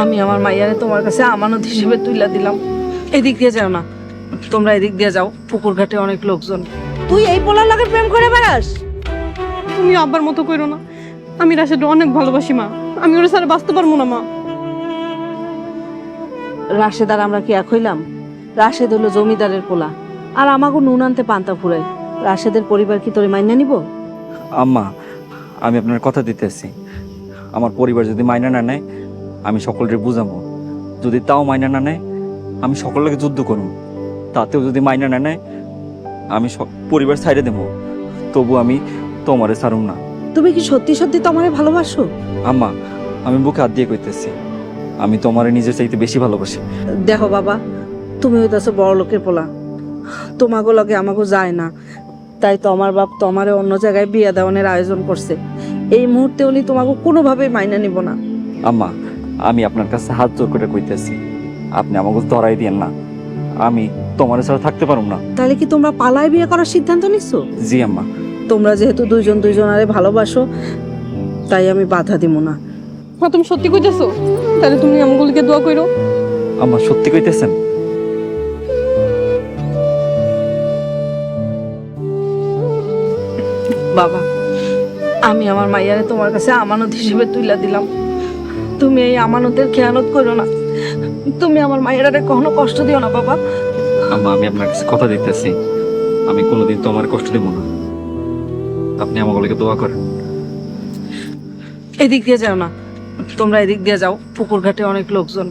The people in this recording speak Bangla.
আমি আমার মাইয়ারে তোমার কাছে আমানত হিসেবে তুইলা দিলাম। এদিক দিয়ে যাও না, তোমরা এদিক দিয়ে যাও, পুকুর ঘাটে অনেক লোকজন। তুই এই পোলার লাগে প্রেম করে বেড়াস? তুমি আব্বার মতো কইরো না, আমি রাশেদকে অনেক ভালোবাসি মা, আমি ওর সাথে বাঁচতে পারবো না মা। রাশেদ আর আমরা কি এক হইলাম? রাশেদ হলো জমিদারের পোলা, আর আমাকে নুন আনতে পান্তা ফুরাই। রাশেদের পরিবার কি তোরে মাইনা নিব? আম্মা, আমি আপনার কথা দিতেছি, আমার পরিবার যদি মাইনা না নেয় আমি সকলকে বুঝাবো, যদি তাও মাইনা না নেয় আমি সকলকে যুদ্ধ করব, তাতেও যদি মাইনা না নেয় আমি পরিবার ছাইড়ে দেবো, তবু আমি তোমারে ছাড়ুম না। তুমি কি সত্যি সত্যি তোমারে ভালোবাসো? আম্মা, আমি বুকে হাত দিয়ে কইতেছি, আমি তোমারে নিজের চাইতে বেশি ভালোবাসি। দেখো বাবা, তুমি হইতাছো বড় লোকের পোলা, তোমাকে লগে আমাকে যায় না, তাই তো আমার বাপ তোমারে অন্য জায়গায় বিয়া দেওয়ানোর আয়োজন করছে। এই মুহূর্তে উনি তোমাকে কোনোভাবেই মাইনা নিব না। আম্মা, আমি আপনার কাছে হাত জোর করে কইতেছি, আপনি আমাকে ধরাই দিয়েন না, আমি তোমার ছাড়া থাকতে পারুম না। তাহলে কি তোমরা পালায় বিয়ে করার সিদ্ধান্ত নিছো? জি আম্মা। তোমরা যেহেতু দুইজন দুইজনারে ভালোবাসো, তাই আমি বাধা দিব না। মা তুমি সত্যি কইতেছো? তাহলে তুমি আমগুলিকে দোয়া কইরো। আম্মা, সত্যি কইতেছেন? বাবা, আমি আমার মাইয়ারে তোমার কাছে আমানত হিসেবে তুইলা দিলাম। তুমি এই আমানতের খেয়ানত করো না। তুমি আমার মাইয়ারে কখনো কষ্ট দিও না বাবা। আম্মা, আমি আপনার কাছে কথা দিতেছি, আমি কোনোদিন তোমার কষ্ট দেব না, আপনি আমাকে দোয়া করেন। এদিক দিয়ে যাও না, তোমরা এদিক দিয়ে যাও, পুকুর ঘাটে অনেক লোকজন।